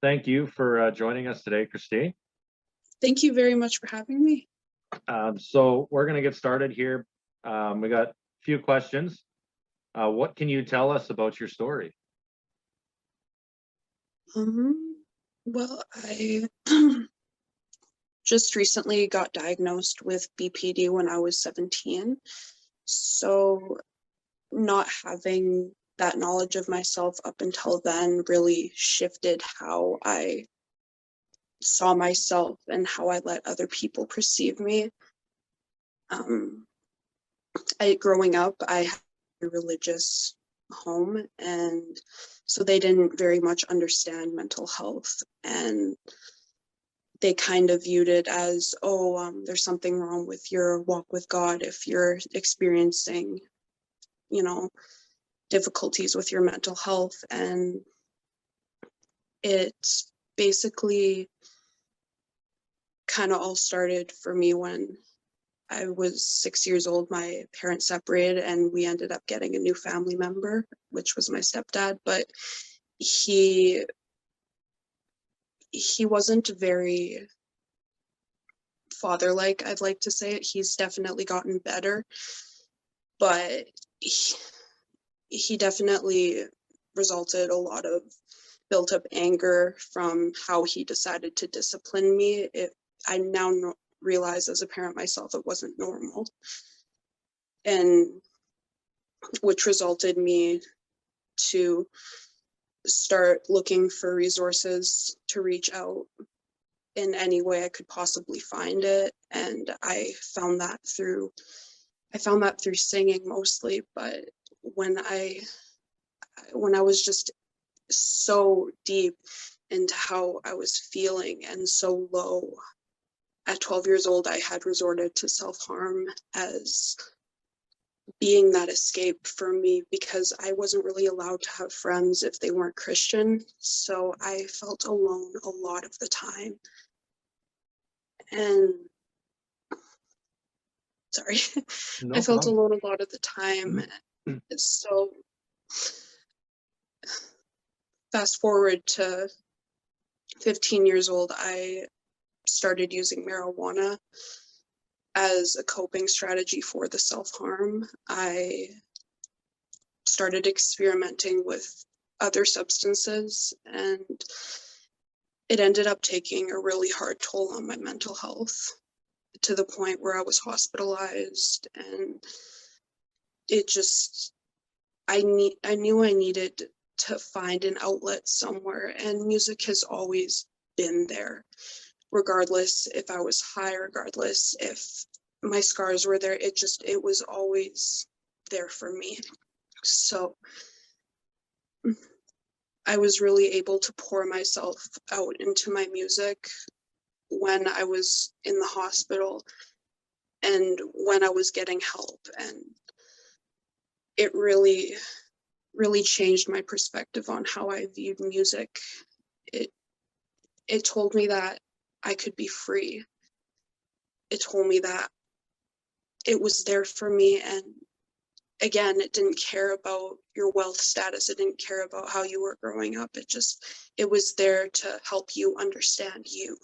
thank you for joining us today, Christine. Thank you very much for having me. So we're going to get started here. We got a few questions. What can you tell us about your story? Well, I just recently got diagnosed with BPD when I was 17. So not having that knowledge of myself up until then really shifted how I saw myself and how I let other people perceive me. Growing up, I had a religious home, and so they didn't very much understand mental health, and they kind of viewed it as, there's something wrong with your walk with God if you're experiencing, difficulties with your mental health. And it's basically kind of all started for me when I was 6 years old. My parents separated and we ended up getting a new family member, which was my stepdad. But he wasn't very father-like, I'd like to say it. He's definitely gotten better, but he definitely resulted a lot of built up anger from how he decided to discipline me. I now realize as a parent myself, it wasn't normal, and which resulted me to start looking for resources to reach out in any way I could possibly find it. And I found that through singing mostly. But when I was just so deep into how I was feeling and so low at 12 years old, I had resorted to self-harm as being that escape for me, because I wasn't really allowed to have friends if they weren't Christian. So I felt alone a lot of the time. And sorry, No I felt problem. alone a lot of the time. So fast forward to 15 years old, I started using marijuana as a coping strategy for the self-harm. I started experimenting with other substances, and it ended up taking a really hard toll on my mental health, to the point where I was hospitalized. And it just, I knew I needed to find an outlet somewhere, and music has always been there, regardless if I was high, regardless if my scars were there. It was always there for me. So I was really able to pour myself out into my music when I was in the hospital and when I was getting help. And it really, really changed my perspective on how I viewed music. It told me that I could be free. It told me that it was there for me. And again, it didn't care about your wealth status. It didn't care about how you were growing up. It was there to help you understand you,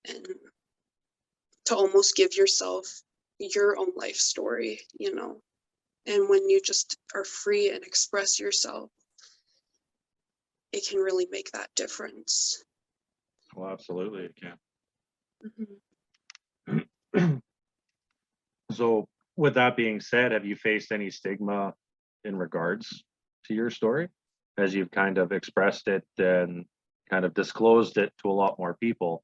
and to almost give yourself your own life story, And when you just are free and express yourself, it can really make that difference. Well, absolutely, it can. Mm-hmm. So, with that being said, have you faced any stigma in regards to your story as you've kind of expressed it and kind of disclosed it to a lot more people?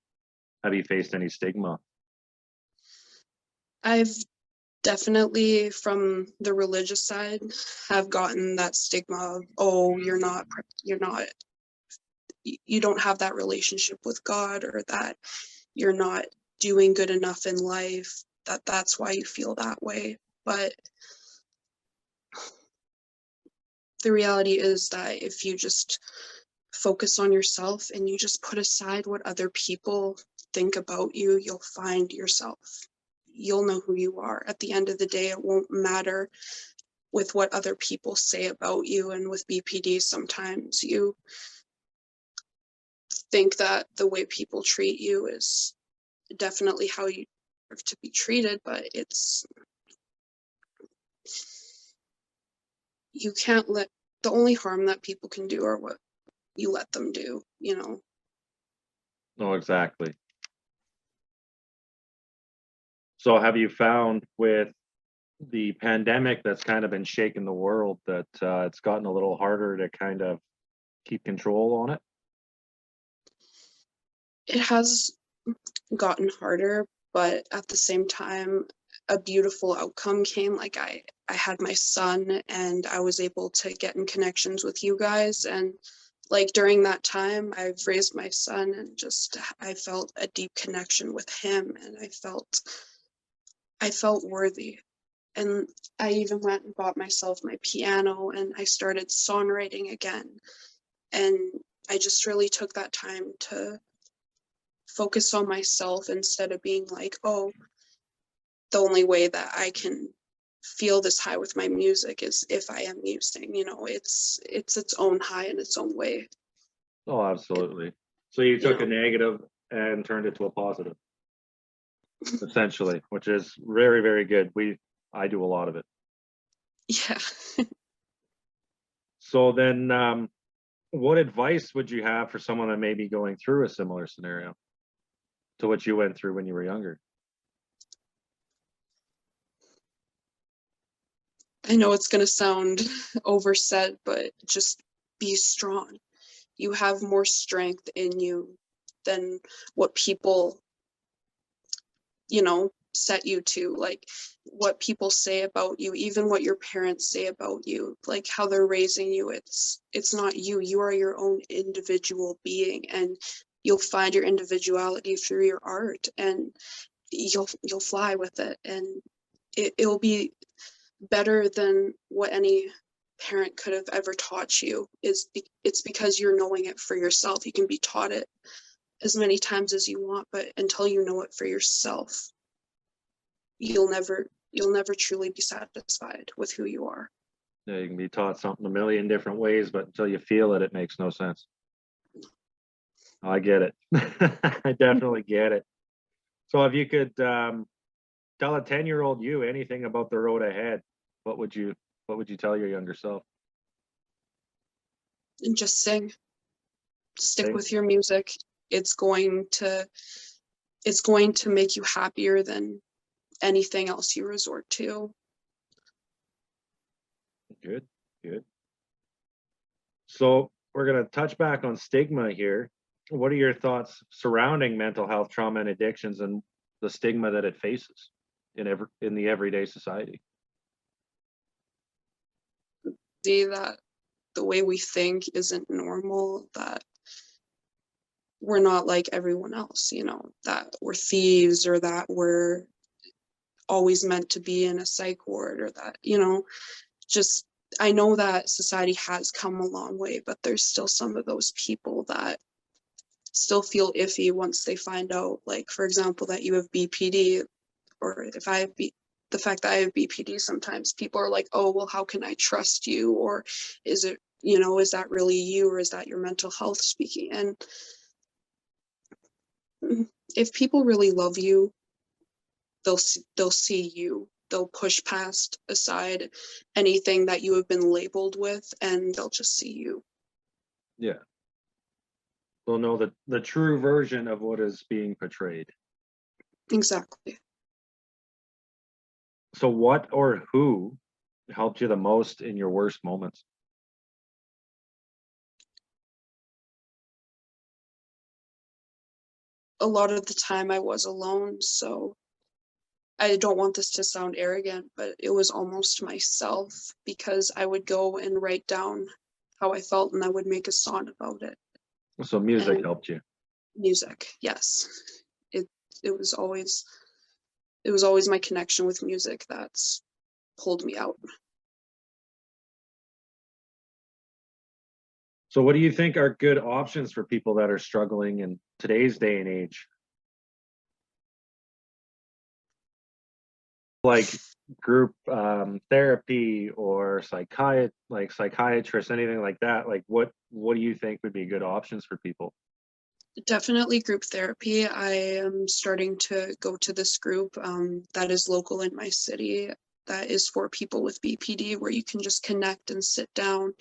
Have you faced any stigma? I've definitely, from the religious side, have gotten that stigma of, you don't have that relationship with God, or that you're not doing good enough in life, that's why you feel that way. But the reality is that if you just focus on yourself and you just put aside what other people think about you, you'll find yourself. You'll know who you are. At the end of the day, it won't matter with what other people say about you. And with BPD, sometimes you think that the way people treat you is definitely how you deserve to be treated, but you can't let the only harm that people can do are what you let them do, you know. No, exactly. So have you found with the pandemic that's kind of been shaking the world that it's gotten a little harder to kind of keep control on it? It has gotten harder, but at the same time, a beautiful outcome came. Like I had my son and I was able to get in connections with you guys, and like during that time I've raised my son, and just I felt a deep connection with him, and I felt worthy. And I even went and bought myself my piano and I started songwriting again. And I just really took that time to focus on myself instead of being like, oh, the only way that I can feel this high with my music is if I am musing. You know, it's its own high in its own way. Oh, absolutely. So you You took a know, negative and turned it to a positive, essentially, which is very, very good. I do a lot of it. yeah. So then, what advice would you have for someone that may be going through a similar scenario to what you went through when you were younger? I know it's gonna sound oversaid, but just be strong. You have more strength in you than what people, you know, set you to, like what people say about you, even what your parents say about you, like how they're raising you. It's not you. You are your own individual being, and you'll find your individuality through your art, and you'll fly with it, and it'll be better than what any parent could have ever taught you. It's because you're knowing it for yourself. You can be taught it as many times as you want, but until you know it for yourself, you'll never truly be satisfied with who you are. Yeah, you can be taught something a million different ways, but until you feel it, it makes no sense. I get it. I definitely get it. So if you could tell a 10-year-old you anything about the road ahead, what would you tell your younger self? And just sing. Stick Sing? with your music. It's going to it's going to make you happier than anything else you resort to. Good, good. So we're going to touch back on stigma here. What are your thoughts surrounding mental health, trauma, and addictions, and the stigma that it faces in the everyday society? See that the way we think isn't normal, that we're not like everyone else, you know, that we're thieves, or that we're always meant to be in a psych ward, or that, you know, just I know that society has come a long way, but there's still some of those people that still feel iffy once they find out, like, for example, that you have BPD, or if I have the fact that I have BPD, sometimes people are like, oh, well, how can I trust you? Or is it, you know, is that really you, or is that your mental health speaking? And if people really love you, they'll see you. They'll push past aside anything that you have been labeled with, and they'll just see you. Yeah, they'll know the true version of what is being portrayed. Exactly. So what or who helped you the most in your worst moments? A lot of the time I was alone, so I don't want this to sound arrogant, but it was almost myself, because I would go and write down how I felt and I would make a song about it. So music And helped you. music, yes. It it was always it was always my connection with music that's pulled me out. So what do you think are good options for people that are struggling in today's day and age? Like group therapy or psychiatrists, anything like that? Like what do you think would be good options for people? Definitely group therapy. I am starting to go to this group that is local in my city, that is for people with BPD, where you can just connect and sit down.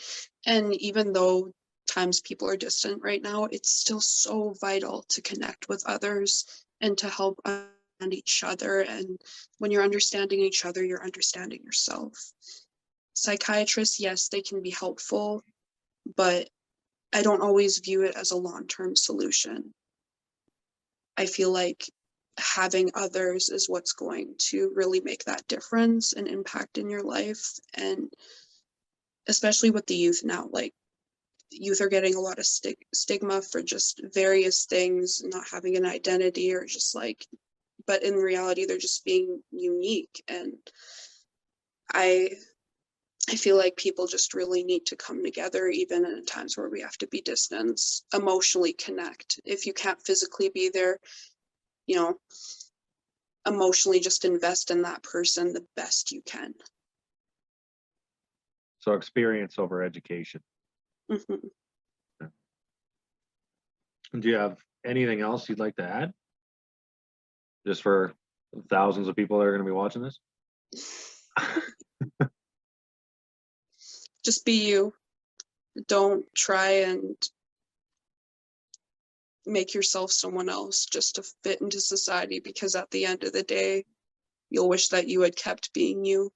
And even though times people are distant right now, it's still so vital to connect with others and to help understand each other. And when you're understanding each other, you're understanding yourself. Psychiatrists, yes, they can be helpful, but I don't always view it as a long-term solution. I feel like having others is what's going to really make that difference and impact in your life. And especially with the youth now, like youth are getting a lot of stigma for just various things, not having an identity, or just like, but in reality, they're just being unique. And I I feel like people just really need to come together, even in times where we have to be distant, emotionally connect. If you can't physically be there, you know, emotionally just invest in that person the best you can. So experience over education. Mhm. Do you have anything else you'd like to add? Just for thousands of people that are going to be watching this? Just be you. Don't try and make yourself someone else just to fit into society, because at the end of the day, you'll wish that you had kept being you.